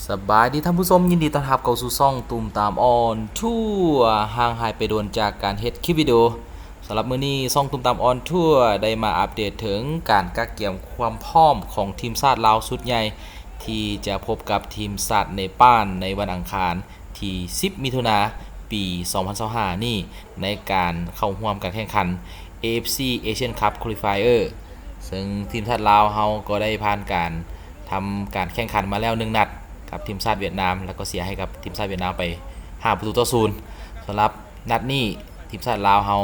สบายดีท่านผู้ชมยินดีต้อนรับเข้าสู่ช่องตูมตามออนทัวร์ห่างหายไปโดนจากการเฮ็ดคลิปวิดีโอสำหรับมื้อนี้ช่องตูมตามออนทัวร์ได้มาอัปเดตถึงการกักเก็บความพร้อมของทีมชาติลาวชุดใหญ่ที่จะพบกับทีมชาติเนปาลในวันอังคารที่10มิถุนายนปี 2025นี้ในการเข้าร่วมการแข่งขัน AFC Asian Cup Qualifier ซึ่งทีมชาติลาวเฮาก็ได้ผ่านการทำการแข่งขันมาแล้ว1นัดกับทีมชาติเวียดนามแล้วก็เสียให้กับทีมชาติเวียดนามไป5-0สำหรับนัดนี้ทีมชาติลาวเฮา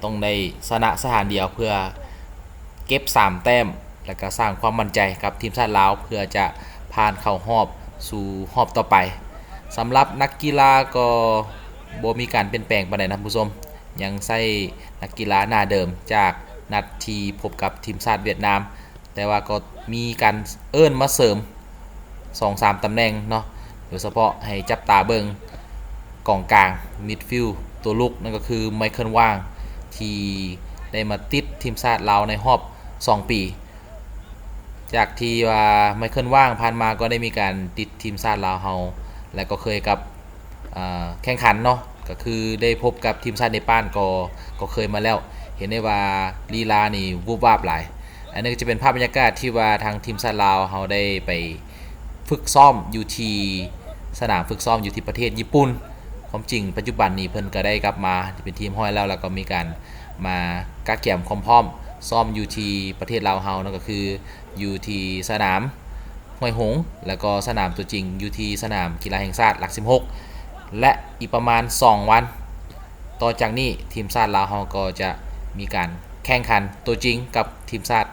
ต้องได้ชนะสถานเดียวเพื่อเก็บ3แต้มแล้วก็สร้างความมั่นใจกับทีมชาติลาวเพื่อจะผ่านเข้ารอบสู่รอบต่อไปสำหรับนักกีฬาก็บ่มีการเปลี่ยนแปลงปานใดนะผู้ชมยังใช้นักกีฬาหน้าเดิมจากนัดที่พบกับทีมชาติเวียดนามแต่ว่าก็มีการเอิ้นมาเสริม 2-3 ตำแหน่งเนาะโดยเฉพาะให้จับตาเบิ่งกองกลางมิดฟิลด์ตัวลุกนั่นก็คือไมเคิลว่างที่ได้มาติดทีมชาติลาวในรอบ2ปีจากที่ว่าไมเคิลว่างผ่านมาก็ได้มีการติดทีมชาติลาวเฮาและก็เคยกับแข่งขันเนาะก็คือได้พบกับทีมชาติเนปาลก็เคยมาแล้วเห็นได้ว่าลีลานี่วูบวาบหลายอันนี้ก็จะเป็นภาพบรรยากาศที่ว่าทางทีมชาติลาวเฮาได้ไปฝึกซ้อมอยู่ที่สนามฝึกซ้อมอยู่ที่ประเทศญี่ปุ่นความจริงปัจจุบันนี้เพิ่นก็ได้กลับมาเป็นทีมห้อยแล้วก็มีการมากักเก็บความพร้อมซ้อมอยู่ที่ประเทศลาวเฮานั่นก็คืออยู่ที่สนามห้วยหงแล้วก็สนามตัวจริงอยู่ที่สนามกีฬาแห่งชาติหลัก16และอีกประมาณ2วันต่อจากนี้ทีมชาติลาวเฮาก็จะมีการแข่งขันตัวจริงกับทีมชาติ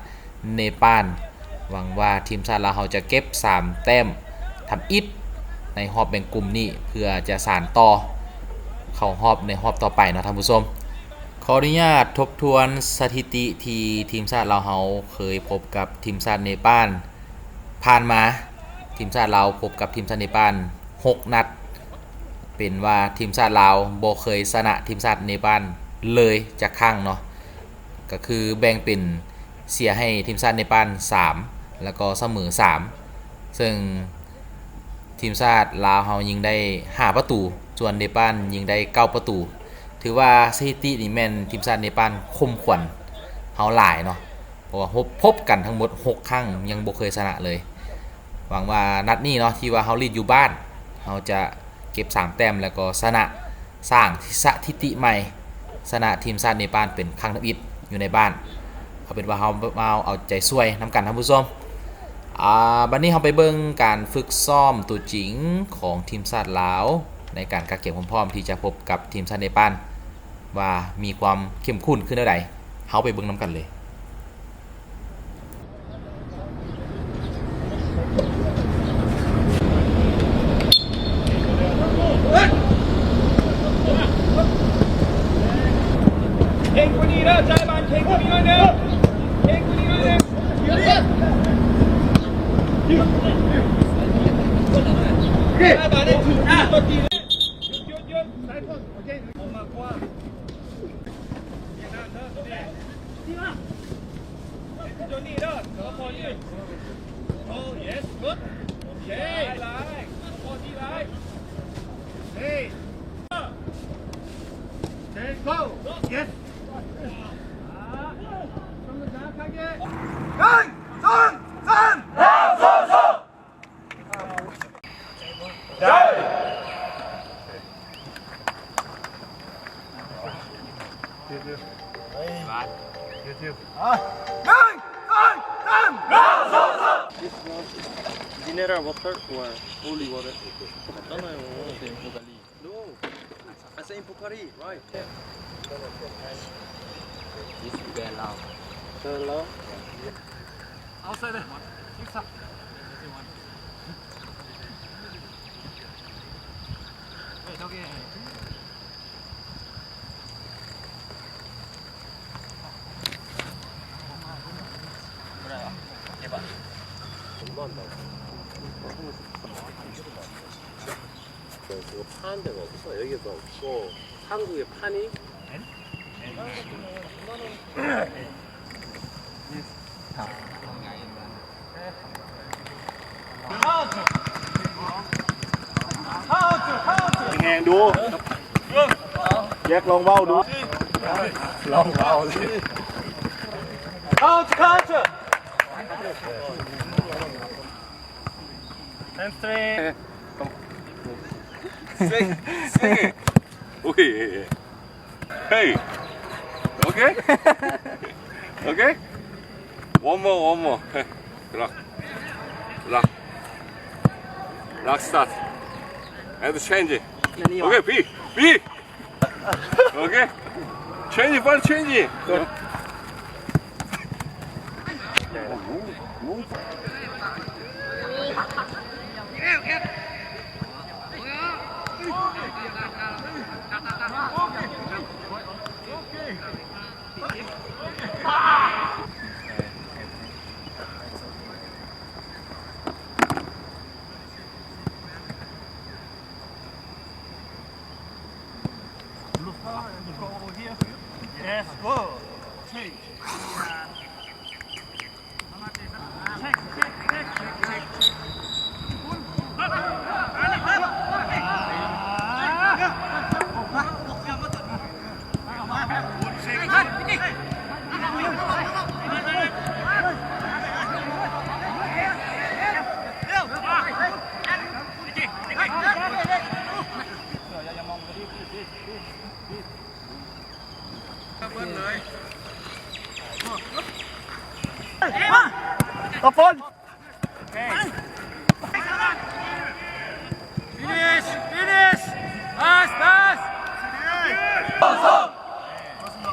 เนปาลหวังว่าทีมชาติลาวเฮาจะเก็บ3แต้มทำอิฐในรอบแบ่งกลุ่มนี้เพื่อจะสานต่อเข้ารอบในรอบต่อไปเนาะท่านผู้ชมขออนุญาตทบทวนสถิติที่ทีมชาติลาวเฮาเคยพบกับทีมชาติเนปาลผ่านมาทีมชาติลาวพบกับทีมชาติเนปาล6นัดเป็นว่าทีมชาติลาวบ่เคยชนะทีมชาติเนปาลเลยจักครั้งเนาะก็คือแบ่งเป็นเสียให้ทีมชาติเนปาล3แล้วก็เสมอ3ซึ่งทีมชาติลาวเฮายิงได้5ประตูส่วนเนปาลยิงได้9ประตูถือว่าสถิตินี่แม่นทีมชาติเนปาลคมขวัญเฮาหลายเนาะเพราะว่าพบกันทั้งหมด6ครั้งยังบ่เคยชนะเลยหวังว่านัดนี้เนาะที่ว่าเฮาลีดอยู่บ้านเฮาจะเก็บ3แต้มแล้วก็ชนะสร้างสถิติใหม่ชนะทีมชาติเนปาลเป็นครั้งทำอิฐอยู่ในบ้านเอาเป็นว่าเฮาเอาใจช่วยนำกันท่านผู้ชมบัดนี้เฮาไปเบิ่งการฝึกซ้อมตัวจริงของทีมชาติลาวในการกักเก็บความพร้อมที่จะพบกับทีมชาติเนปาลว่ามีความเข้มข้นขึ้นเท่าใดเฮาไปเบิ่งนำกันเลยMineral water or holy water? 맞잖아요. Impocari. No. I say Impocari, right? This is very loud. So loud? Outside there. Fix up. Hey, 저기. 그래요. 해봐. 얼마 한다고? 그거 파는 데가 없어. 여기도 없고 한국에 파니? ห้งๆดูแยกลองเว้าดูลองเว้าสิ Counter! And three. Sing it. Okay. Hey. Okay. Okay. One more. Rock. Start. And change it. Okay, B. Okay. Change it. Yes, go. Up on. Okay.